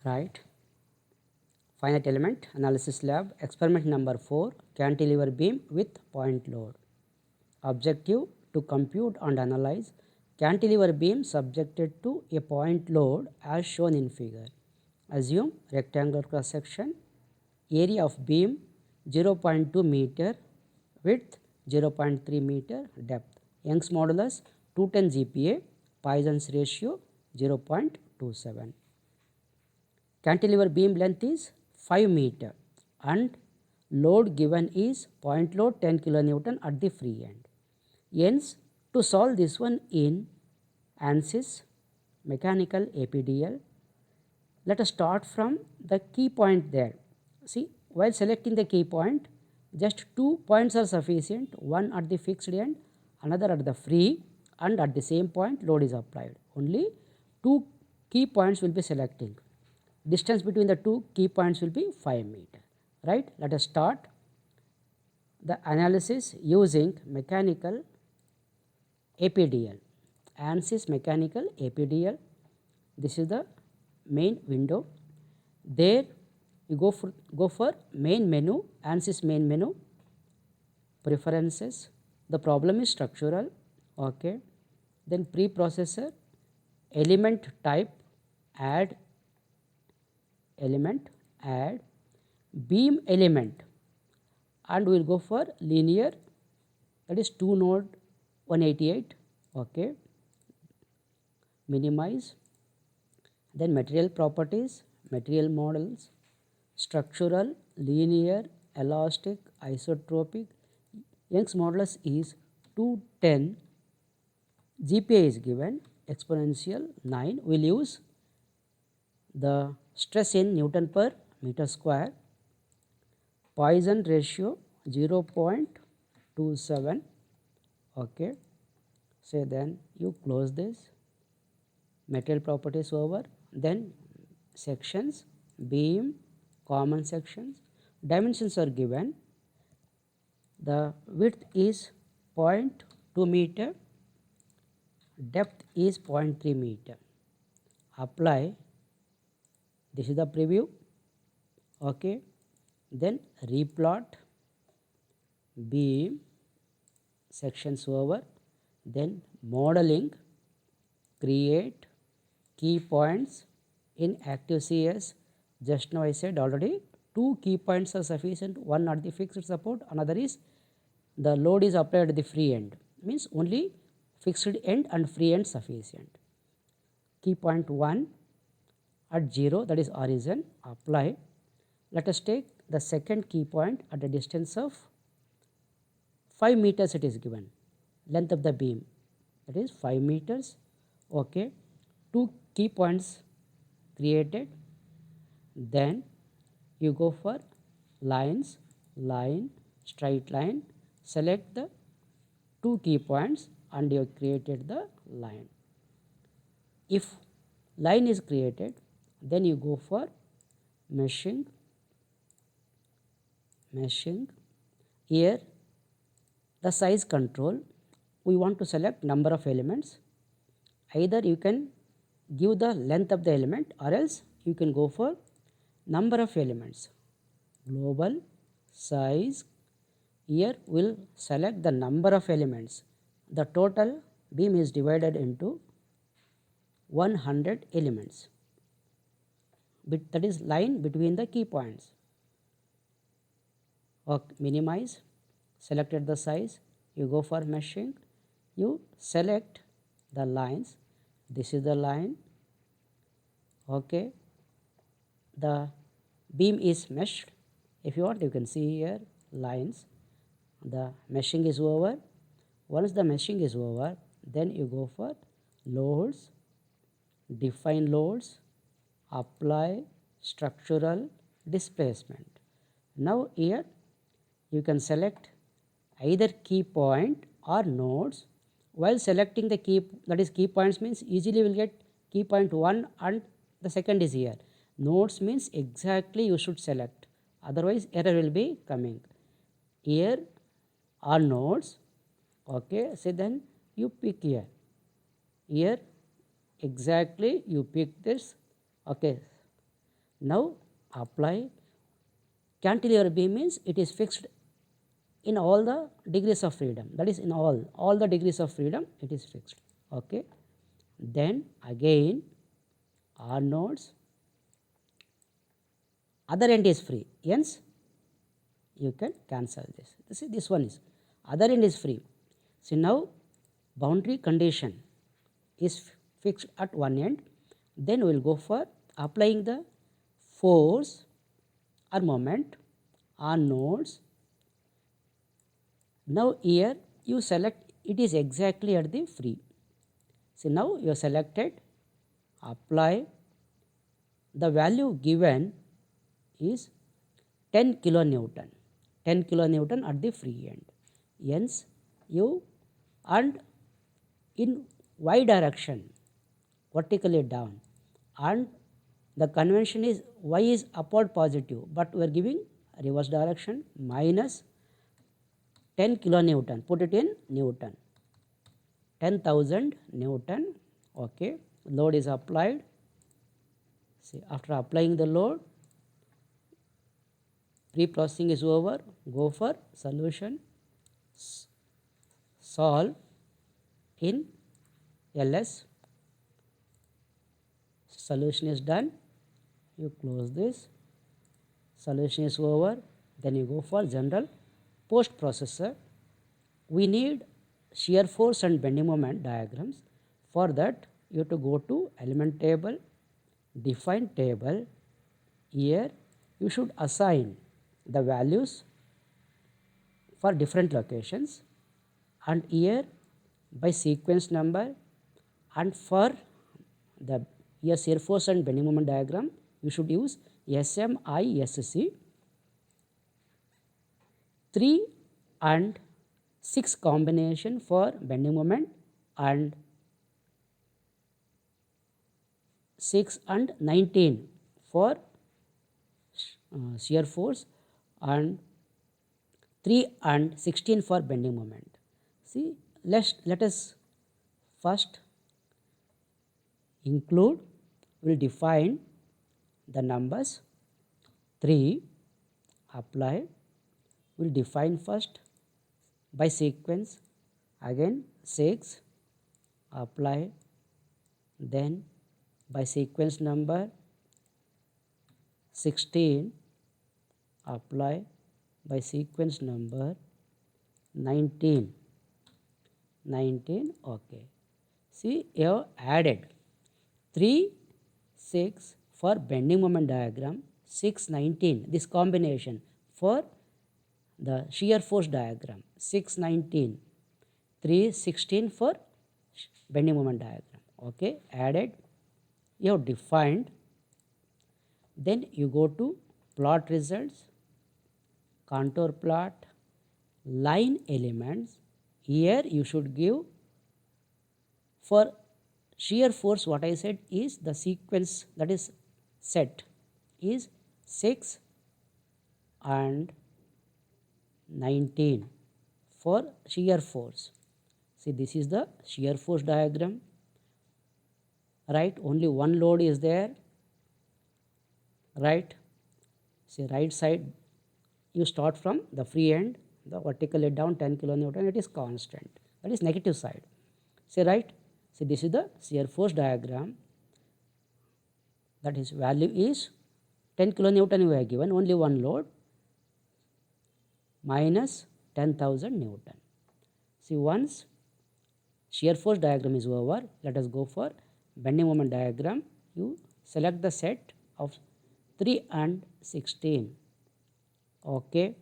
right? Finite element analysis lab, experiment number 4, cantilever beam with point load. Objective to compute and analyze cantilever beam subjected to a point load as shown in figure. Assume rectangular cross section, area of beam 0.2 meter, width 0.3 meter, depth. Young's modulus 210 GPa, Poisson's ratio 0.27. Cantilever beam length is 5 meter and load given is point load 10 kilonewton at the free end. Hence, to solve this one in ANSYS mechanical APDL, let us start from the key point there. See, while selecting the key point, just 2 points are sufficient, one at the fixed end, another at the free, and at the same point load is applied. Only 2 key points will be selecting. Distance between the 2 key points will be 5 meter, right? Let us start the analysis using mechanical APDL, ANSYS mechanical APDL. This is the main window. There you go for main menu, ANSYS main menu, preferences. The problem is structural, okay. Then preprocessor, element type, add element, add beam element, and we will go for linear, that is 2 node 188, okay. Minimize. Then material properties, material models, structural, linear, elastic, isotropic. Young's modulus is 210, GPA is given, exponential 9. We will use the stress in Newton per meter square, Poisson ratio 0.27, okay. So then you close this, material properties over, then sections, beam, common sections, dimensions are given. The width is 0.2 meter, depth is 0.3 meter. Apply. This is the preview, okay. Then replot beam sections over, then modeling, create key points in active CS. Just now I said already 2 key points are sufficient, one at the fixed support, another is the load is applied at the free end, means only fixed end and free end sufficient. Key point 1 at 0, that is origin, apply. Let us take the second key point at a distance of 5 meters it is given, length of the beam, that is 5 meters, okay. 2 key points created. Then you go for lines, line, straight line, select the 2 key points and you have created the line. If line is created, then you go for meshing. Here the size control, we want to select number of elements. Either you can give the length of the element or else you can go for number of elements. Global size, here we will select the number of elements. The total beam is divided into 100 elements, that is line between the key points. Okay, minimize, selected the size, you go for meshing, you select the lines, this is the line, okay. The beam is meshed. If you want, you can see here lines. The meshing is over. Once the meshing is over, then you go for loads, define loads, apply structural displacement. Now here you can select either key point or nodes. While selecting the key, that is key points means easily will get key point 1 and the second is here. Nodes means exactly you should select, otherwise error will be coming. Here are nodes, okay. So then you pick here. Here exactly you pick this, okay. Now apply cantilever beam means it is fixed in all the degrees of freedom, that is in all the degrees of freedom it is fixed. Okay. Then again R nodes, other end is free, hence you can cancel this. See, this one is other end is free. So now boundary condition is fixed at one end, then we will go for applying the force or moment on nodes. Now here you select, it is exactly at the free. So now you have selected, apply, the value given is 10 kilonewton, 10 kilonewton at the free end. Hence you, and in y direction vertically down, and the convention is y is upward positive, but we are giving reverse direction, minus 10 kilonewton, put it in Newton, 10,000 Newton. Okay. Load is applied. See, after applying the load, pre-processing is over, go for solution, solve in LS, solution is done, you close this, solution is over, then you go for general post processor. We need shear force and bending moment diagrams. For that you have to go to element table, define table. Here you should assign the values for different locations, and here by sequence number, and for the here shear force and bending moment diagram you should use SMISC. 3 and 6 combination for bending moment, and 6 and 19 for shear force, and 3 and 16 for bending moment. See, let us first include, we will define the numbers 3, apply, we will define first by sequence, again 6, apply, then by sequence number 16, apply, by sequence number 19, okay. See, you have added 3, 6 for bending moment diagram, 6, 19, this combination for the shear force diagram, 6, 19, 3, 16 for bending moment diagram. Okay, added, you have defined, then you go to plot results, contour plot, line elements. Here you should give, for shear force what I said is the sequence that is set is 6 and 19 for shear force. See, this is the shear force diagram, right? Only one load is there, right? See, right side you start from the free end, the vertically down 10 kilonewton, it is constant, that is negative side. See, right? See, this is the shear force diagram, that is value is 10 kilonewton we have given, only one load, minus 10,000 Newton. See, once shear force diagram is over, let us go for bending moment diagram. You select the set of 3 and 16. Okay.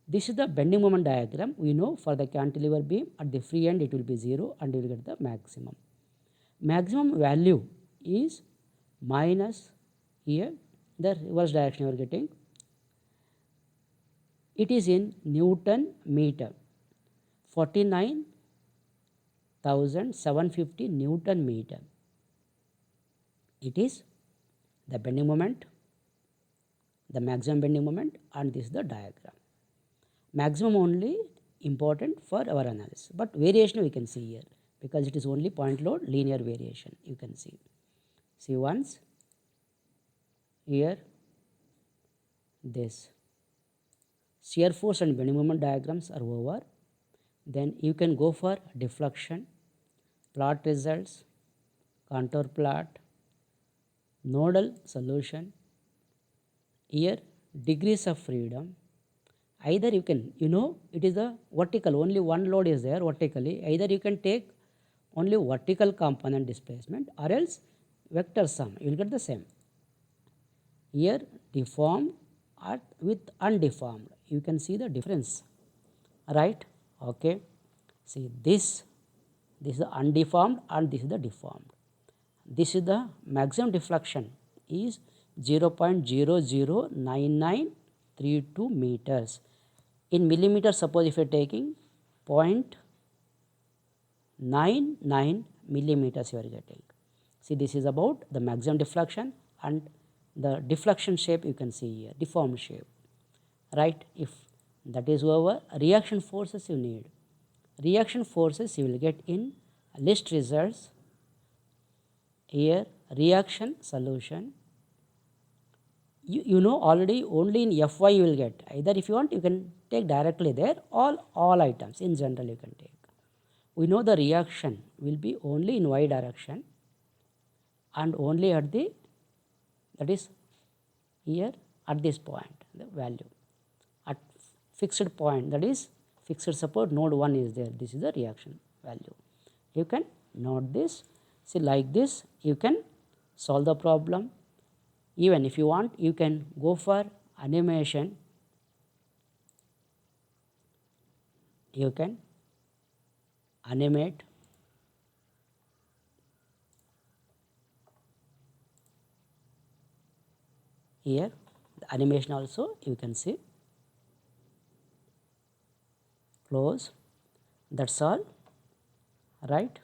This is the bending moment diagram. We know for the cantilever beam at the free end it will be 0 and you will get the maximum. Maximum value is minus, here the reverse direction you are getting, it is in Newton meter, 49,750 Newton meter. It is the bending moment, the maximum bending moment, and this is the diagram. Maximum only important for our analysis, but variation we can see here because it is only point load linear variation, you can see. See, once here this shear force and bending moment diagrams are over. Then you can go for deflection, plot results, contour plot, nodal solution. Here degrees of freedom. Either you can, it is the vertical, only one load is there vertically. Either you can take only vertical component displacement or else vector sum, you will get the same. Here deformed with undeformed, you can see the difference, right? Okay, see this is the undeformed and this is the deformed. This is the maximum deflection is 0.009932 meters. In millimeters, suppose if you are taking 0.99 millimeters you are getting. See, this is about the maximum deflection, and the deflection shape you can see here, deformed shape, right? If that is over, reaction forces you need. Reaction forces you will get in list results. Here reaction solution, you know already, only in Fy you will get. Either if you want you can take directly there, all items in general you can take. We know the reaction will be only in Y direction and only at the, that is here at this point, the value at fixed point, that is fixed support node 1 is there, this is the reaction value. You can note this. See, like this you can solve the problem. Even if you want, you can go for animation. You can animate here, the animation also you can see. Close. That's all, right?